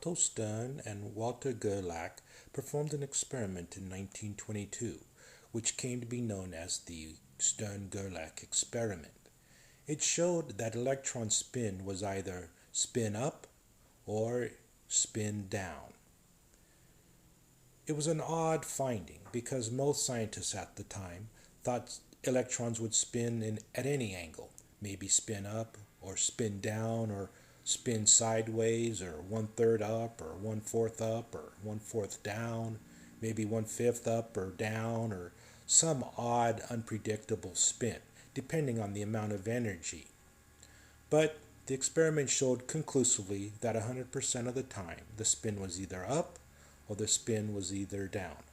Otto Stern and Walter Gerlach performed an experiment in 1922, which came to be known as the Stern-Gerlach experiment. It showed that electron spin was either spin up or spin down. It was an odd finding because most scientists at the time thought electrons would spin at any angle, maybe spin up or spin down or spin sideways or 1/3 up or 1/4 up or 1/4 down, maybe 1/5 up or down or some odd unpredictable spin depending on the amount of energy. But the experiment showed conclusively that 100% of the time the spin was either up or the spin was either down.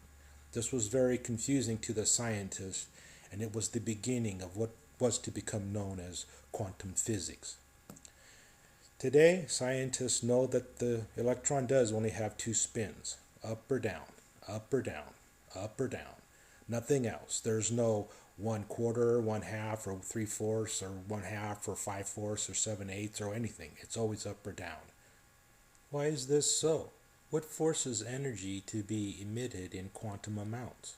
This was very confusing to the scientists, and it was the beginning of what was to become known as quantum physics. Today, scientists know that the electron does only have two spins, up or down, up or down, up or down. Nothing else. There's no 1/4, 1/2, or 3/4, or 1/2, or 5/4, or 7/8 or anything. It's always up or down. Why is this so? What forces energy to be emitted in quantum amounts?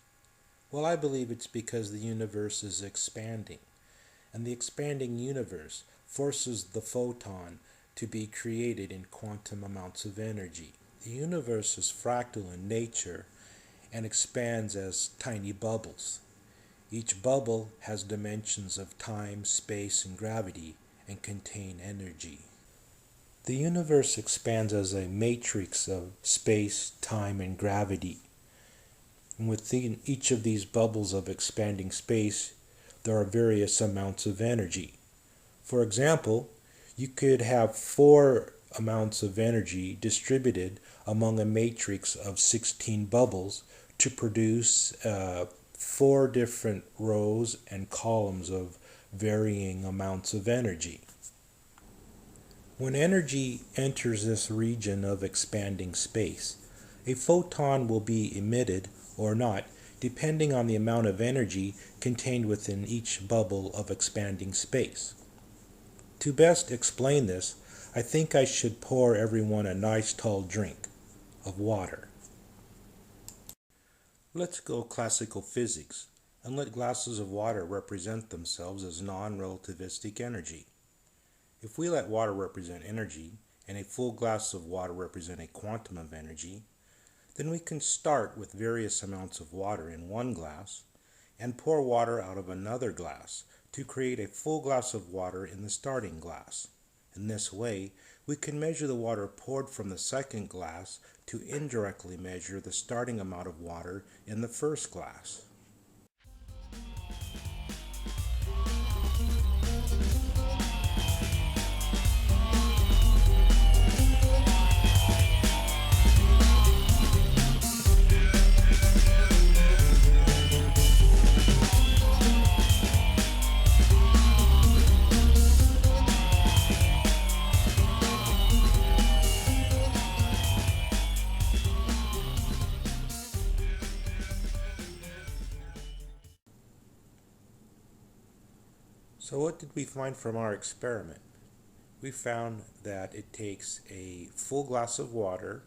Well, I believe it's because the universe is expanding, and the expanding universe forces the photon to be created in quantum amounts of energy. The universe is fractal in nature and expands as tiny bubbles. Each bubble has dimensions of time, space, and gravity and contain energy. The universe expands as a matrix of space, time, and gravity. And within each of these bubbles of expanding space, there are various amounts of energy. For example, you could have 4 amounts of energy distributed among a matrix of 16 bubbles to produce 4 different rows and columns of varying amounts of energy. When energy enters this region of expanding space, a photon will be emitted or not, depending on the amount of energy contained within each bubble of expanding space. To best explain this, I think I should pour everyone a nice tall drink of water. Let's go classical physics and let glasses of water represent themselves as non-relativistic energy. If we let water represent energy and a full glass of water represent a quantum of energy, then we can start with various amounts of water in one glass and pour water out of another glass to create a full glass of water in the starting glass. In this way, we can measure the water poured from the second glass to indirectly measure the starting amount of water in the first glass. So what did we find from our experiment? We found that it takes a full glass of water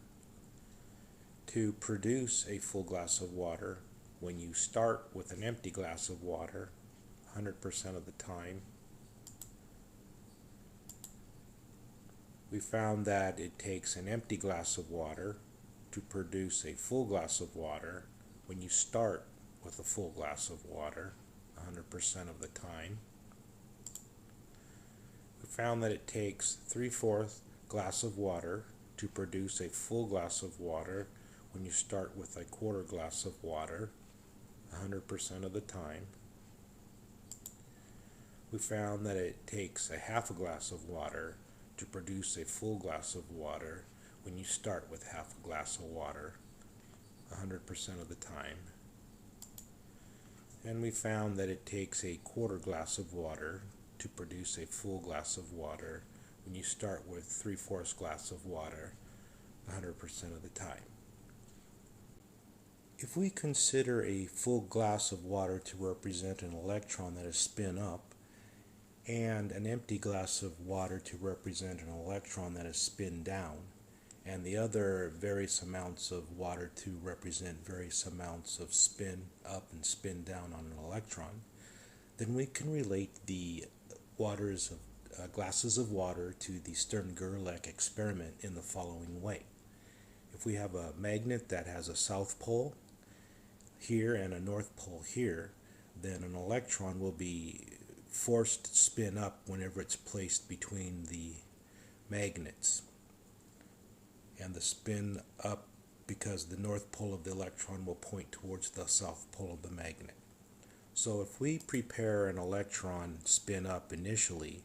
to produce a full glass of water when you start with an empty glass of water 100% of the time. We found that it takes an empty glass of water to produce a full glass of water when you start with a full glass of water 100% of the time. We found that it takes 3/4 glass of water to produce a full glass of water when you start with a quarter glass of water 100% of the time. We found that it takes a half a glass of water to produce a full glass of water when you start with half a glass of water 100% of the time. And we found that it takes a quarter glass of water to produce a full glass of water when you start with 3/4 glass of water 100% of the time. If we consider a full glass of water to represent an electron that is spin up and an empty glass of water to represent an electron that is spin down, and the other various amounts of water to represent various amounts of spin up and spin down on an electron, then we can relate the glasses of water to the Stern-Gerlach experiment in the following way. If we have a magnet that has a south pole here and a north pole here, then an electron will be forced to spin up whenever it's placed between the magnets. And the spin up because the north pole of the electron will point towards the south pole of the magnet. So if we prepare an electron spin up initially,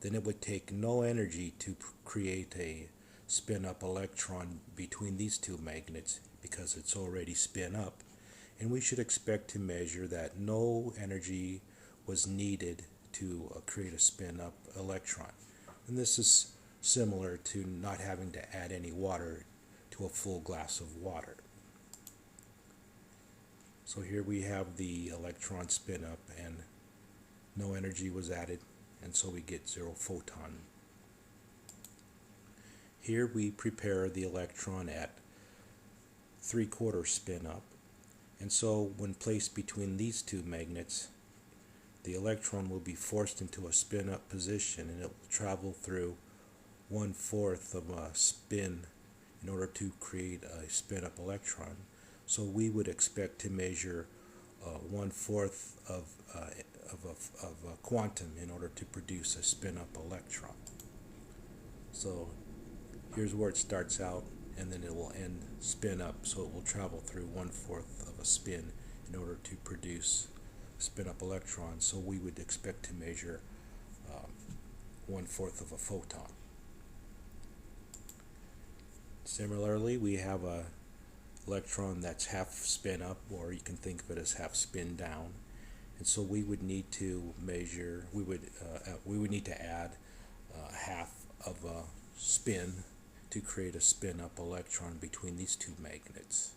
then it would take no energy to create a spin up electron between these two magnets because it's already spin up, and we should expect to measure that no energy was needed to create a spin up electron. And this is similar to not having to add any water to a full glass of water. So here we have the electron spin up and no energy was added, and so we get 0 photon. Here we prepare the electron at 3/4 spin up, and so when placed between these two magnets, the electron will be forced into a spin up position, and it will travel through 1/4 of a spin in order to create a spin up electron. So we would expect to measure 1/4 of a quantum in order to produce a spin up electron. So here's where it starts out, and then it will end spin up, so it will travel through 1/4 of a spin in order to produce spin up electron. So we would expect to measure 1/4 of a photon. Similarly, we have a electron that's half spin up, or you can think of it as half spin down, and so we would need to measure, we would need to add half of a spin to create a spin up electron between these two magnets.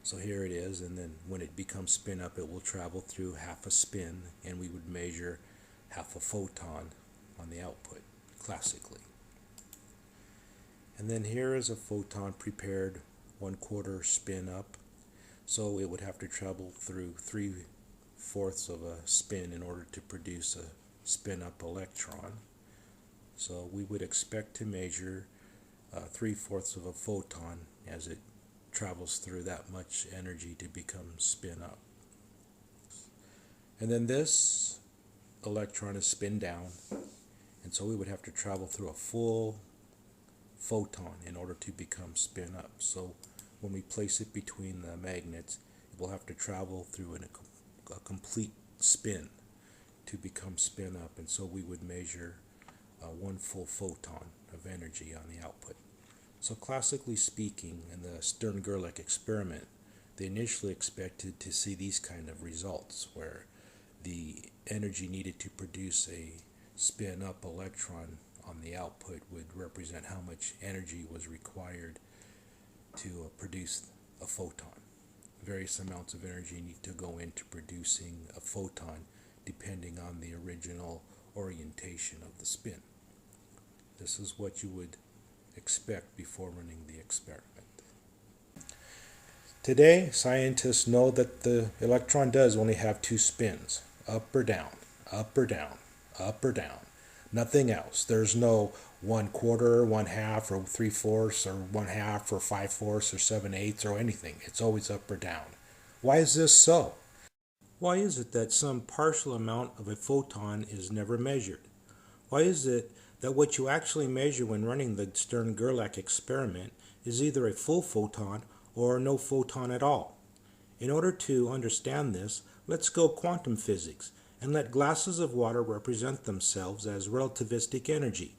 So here it is, and then when it becomes spin up, it will travel through half a spin, and we would measure half a photon on the output classically. And then here is a photon prepared 1/4 spin up, so it would have to travel through 3/4 of a spin in order to produce a spin up electron. So we would expect to measure 3/4 of a photon as it travels through that much energy to become spin up. And then this electron is spin down, and so we would have to travel through a full photon in order to become spin up. So when we place it between the magnets, it will have to travel through a complete spin to become spin up, and so we would measure 1 full photon of energy on the output. So classically speaking, in the Stern-Gerlach experiment, they initially expected to see these kind of results, where the energy needed to produce a spin up electron on the output would represent how much energy was required to produce a photon. Various amounts of energy need to go into producing a photon depending on the original orientation of the spin. This is what you would expect before running the experiment. Today, scientists know that the electron does only have 2 spins, up or down, up or down, up or down. Nothing else. There's no 1/4, 1/2, or 3/4, or 1/2, or 5/4, or 7/8, or anything. It's always up or down. Why is this so? Why is it that some partial amount of a photon is never measured? Why is it that what you actually measure when running the Stern-Gerlach experiment is either a full photon or no photon at all? In order to understand this, let's go quantum physics and let glasses of water represent themselves as relativistic energy.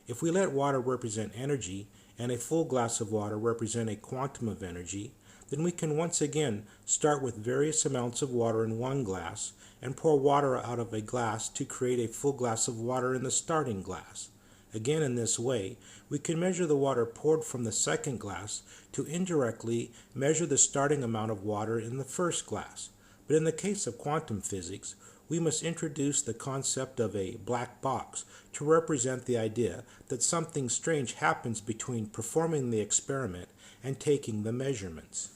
If we let water represent energy and a full glass of water represent a quantum of energy, then we can once again start with various amounts of water in one glass and pour water out of a glass to create a full glass of water in the starting glass. Again, in this way, we can measure the water poured from the second glass to indirectly measure the starting amount of water in the first glass. But in the case of quantum physics, we must introduce the concept of a black box to represent the idea that something strange happens between performing the experiment and taking the measurements.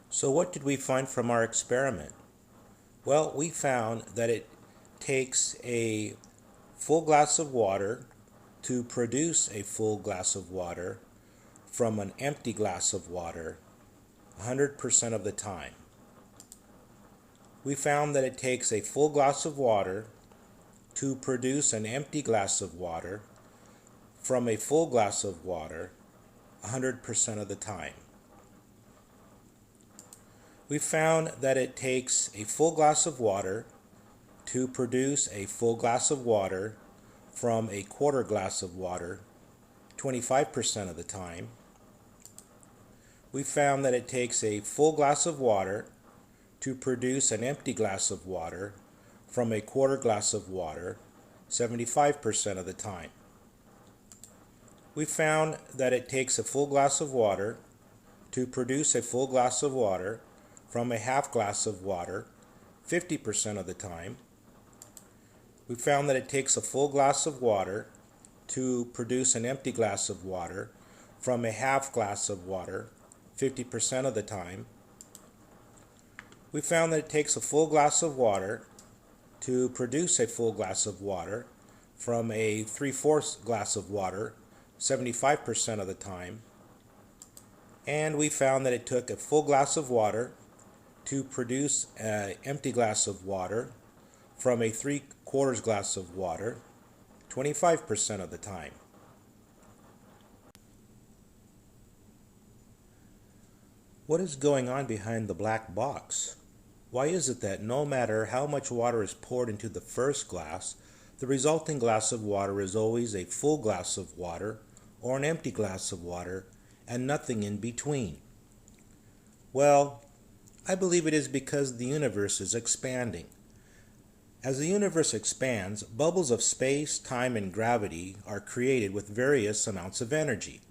So what did we find from our experiment? Well, we found that it takes a full glass of water to produce a full glass of water from an empty glass of water 100% of the time. We found that it takes a full glass of water to produce an empty glass of water from a full glass of water 100% of the time. We found that it takes a full glass of water to produce a full glass of water from a quarter glass of water 25% of the time. We found that it takes a full glass of water to produce an empty glass of water from a quarter glass of water 75% of the time. We found that it takes a full glass of water to produce a full glass of water from a half glass of water 50% of the time. We found that it takes a full glass of water to produce an empty glass of water from a half glass of water 50% of the time. We found that it takes a full glass of water to produce a full glass of water from a 3/4 glass of water 75% of the time. And we found that it took a full glass of water to produce an empty glass of water from a 3/4 glass of water 25% of the time. What is going on behind the black box? Why is it that no matter how much water is poured into the first glass, the resulting glass of water is always a full glass of water or an empty glass of water and nothing in between? Well, I believe it is because the universe is expanding. As the universe expands, bubbles of space, time, and gravity are created with various amounts of energy.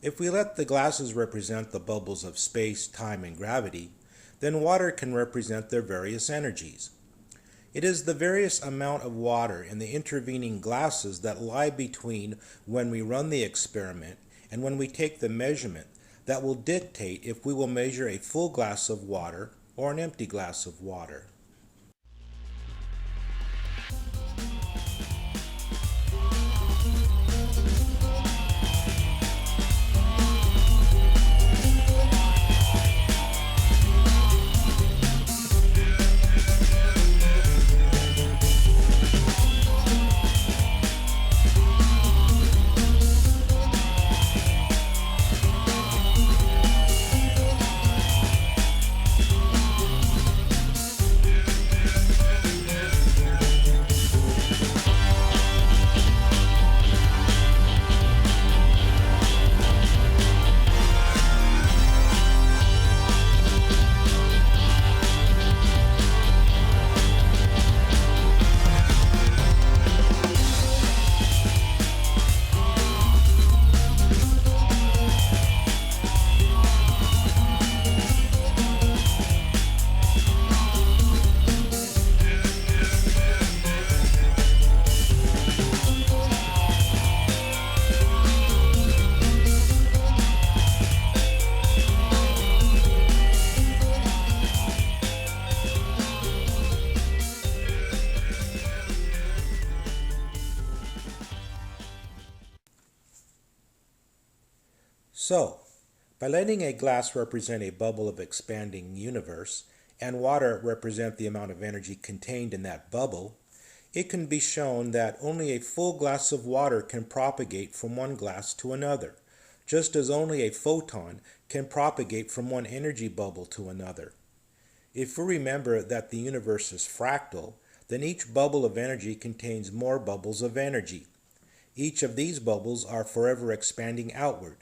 If we let the glasses represent the bubbles of space, time, and gravity, then water can represent their various energies. It is the various amount of water in the intervening glasses that lie between when we run the experiment and when we take the measurement that will dictate if we will measure a full glass of water or an empty glass of water. So, by letting a glass represent a bubble of expanding universe and water represent the amount of energy contained in that bubble, it can be shown that only a full glass of water can propagate from one glass to another, just as only a photon can propagate from one energy bubble to another. If we remember that the universe is fractal, then each bubble of energy contains more bubbles of energy. Each of these bubbles are forever expanding outward.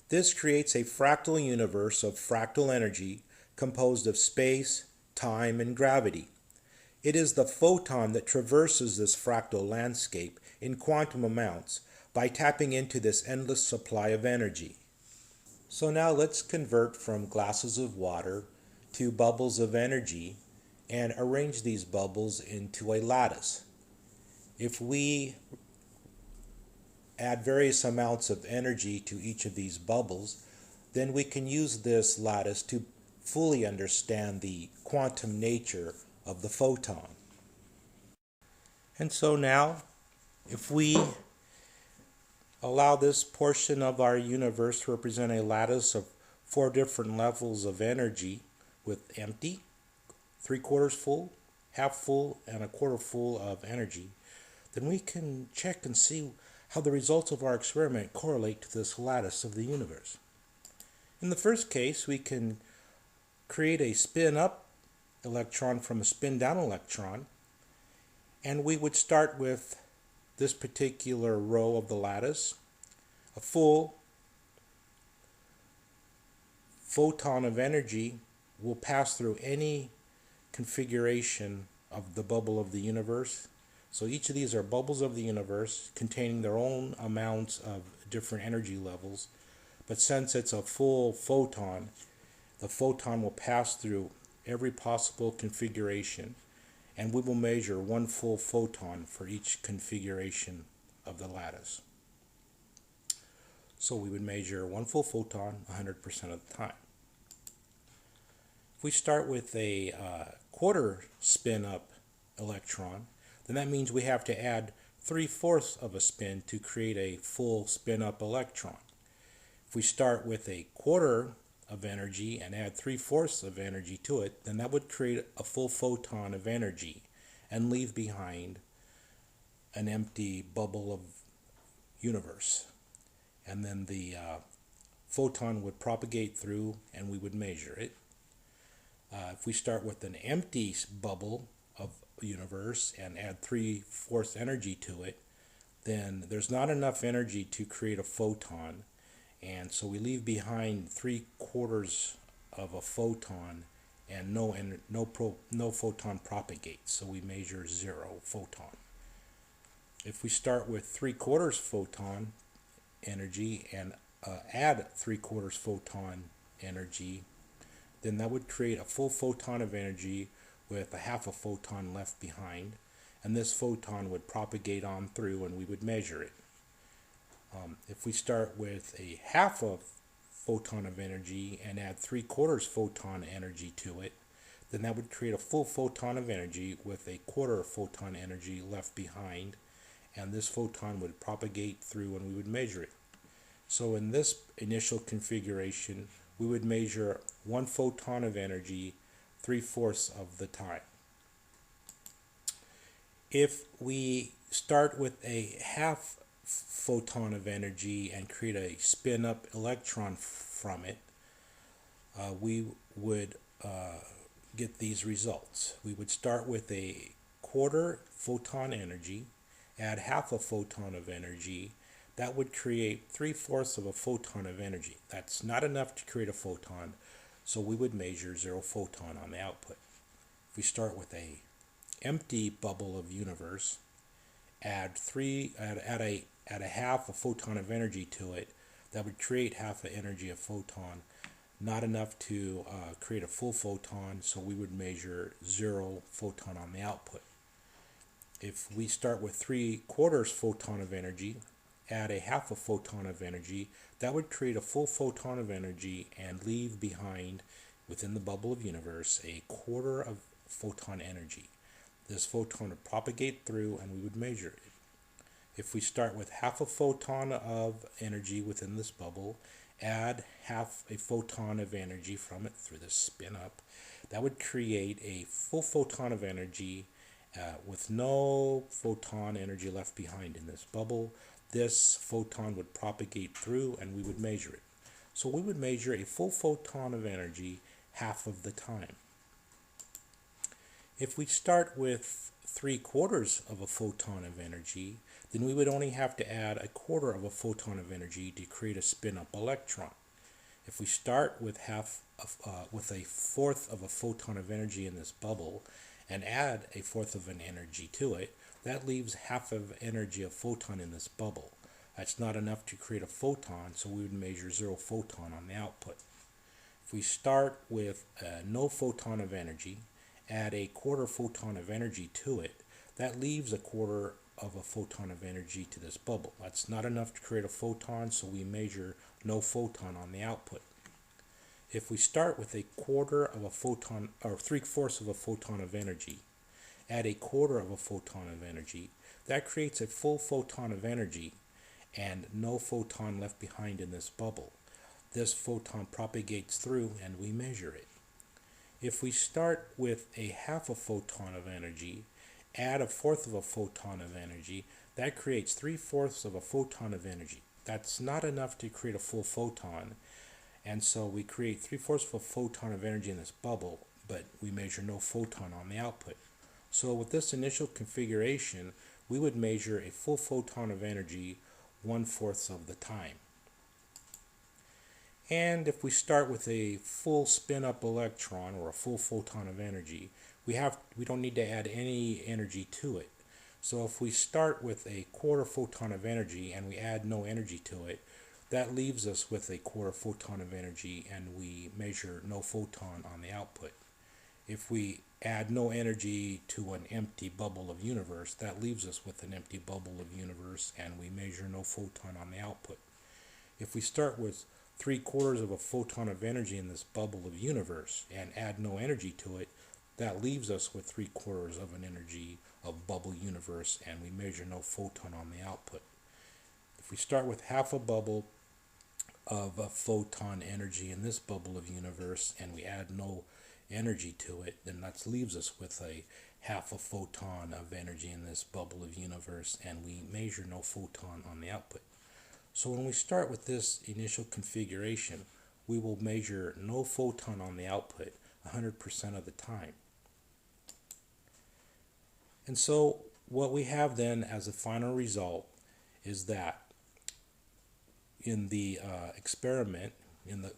This creates a fractal universe of fractal energy composed of space, time, and gravity. It is the photon that traverses this fractal landscape in quantum amounts by tapping into this endless supply of energy. So now let's convert from glasses of water to bubbles of energy and arrange these bubbles into a lattice. If we add various amounts of energy to each of these bubbles, then we can use this lattice to fully understand the quantum nature of the photon. And so now, if we allow this portion of our universe to represent a lattice of 4 different levels of energy with empty, 3/4 full, half full, and 1/4 full of energy, then we can check and see how the results of our experiment correlate to this lattice of the universe. In the first case, we can create a spin-up electron from a spin-down electron, and we would start with this particular row of the lattice. A full photon of energy will pass through any configuration of the bubble of the universe. So each of these are bubbles of the universe containing their own amounts of different energy levels. But since it's a full photon, the photon will pass through every possible configuration, and we will measure one full photon for each configuration of the lattice. So we would measure one full photon 100% of the time. If we start with a quarter spin-up electron, then that means we have to add 3/4 of a spin to create a full spin-up electron. If we start with a quarter of energy and add 3/4 of energy to it, then that would create a full photon of energy and leave behind an empty bubble of universe. And then the photon would propagate through and we would measure it. If we start with an empty bubble of universe and add 3/4 energy to it, then there's not enough energy to create a photon, and so we leave behind 3/4 of a photon, and no photon propagates, so we measure 0 photon. If we start with 3/4 photon energy and add 3/4 photon energy, then that would create a full photon of energy with a half a photon left behind, and this photon would propagate on through and we would measure it. If we start with a half a photon of energy and add 3/4 photon energy to it, then that would create a full photon of energy with a 1/4 photon energy left behind, and this photon would propagate through and we would measure it. So in this initial configuration, we would measure 1 photon of energy 3/4 of the time. If we start with a half photon of energy and create a spin-up electron from it, we would get these results. We would start with a 1/4 photon energy, add half a photon of energy. That would create 3/4 of a photon of energy. That's not enough to create a photon, so we would measure 0 photon on the output. If we start with a empty bubble of universe, add a half a photon of energy to it, that would create half the energy of photon, not enough to create a full photon, so we would measure 0 photon on the output. If we start with 3/4 photon of energy, add a half a photon of energy, that would create a full photon of energy and leave behind within the bubble of universe a 1/4 of photon energy. This photon would propagate through and we would measure it. If we start with half a photon of energy within this bubble add half a photon of energy from it through the spin up. That would create a full photon of energy with no photon energy left behind in this bubble. This photon would propagate through and we would measure it. So we would measure a full photon of energy half of the time. If we start with 3/4 of a photon of energy, then we would only have to add 1/4 of a photon of energy to create a spin-up electron. If we start with with a fourth of a photon of energy in this bubble and add a fourth of an energy to it, that leaves half of energy of photon in this bubble. That's not enough to create a photon, so we would measure 0 photon on the output. If we start with no photon of energy, add a 1/4 photon of energy to it, that leaves 1/4 of a photon of energy to this bubble. That's not enough to create a photon, so we measure no photon on the output. If we start with a 1/4 of a photon, or 3/4 of a photon of energy, add a 1/4 of a photon of energy, that creates a full photon of energy and no photon left behind in this bubble. This photon propagates through and we measure it. If we start with a half a photon of energy, add a fourth of a photon of energy, that creates 3/4 of a photon of energy. That's not enough to create a full photon, and so we create 3/4 of a photon of energy in this bubble, but we measure no photon on the output. So with this initial configuration, we would measure a full photon of energy 1/4 of the time. And if we start with a full spin-up electron or a full photon of energy, we don't need to add any energy to it. So if we start with a 1/4 photon of energy and we add no energy to it, that leaves us with a 1/4 photon of energy and we measure no photon on the output. If we add no energy to an empty bubble of universe, that leaves us with an empty bubble of universe and we measure no photon on the output. If we start with 3/4 of a photon of energy in this bubble of universe and add no energy to it, that leaves us with 3/4 of an energy of bubble universe and we measure no photon on the output. If we start with half a bubble of a photon energy in this bubble of universe and we add no energy to it, then that leaves us with a half a photon of energy in this bubble of universe and we measure no photon on the output. So when we start with this initial configuration, we will measure no photon on the output 100% of the time. And so what we have then as a final result is that in the experiment,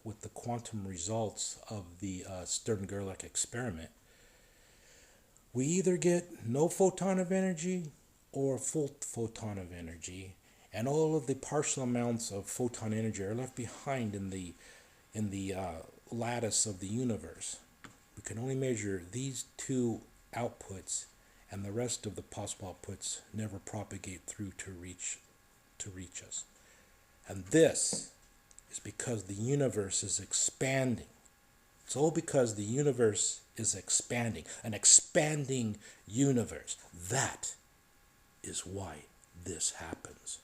with the quantum results of the Stern-Gerlach experiment, we either get no photon of energy or full photon of energy, and all of the partial amounts of photon energy are left behind in the lattice of the universe. We can only measure these two outputs, and the rest of the possible outputs never propagate through to reach us. And this is because the universe is expanding. It's all because the universe is expanding, an expanding universe. That is why this happens.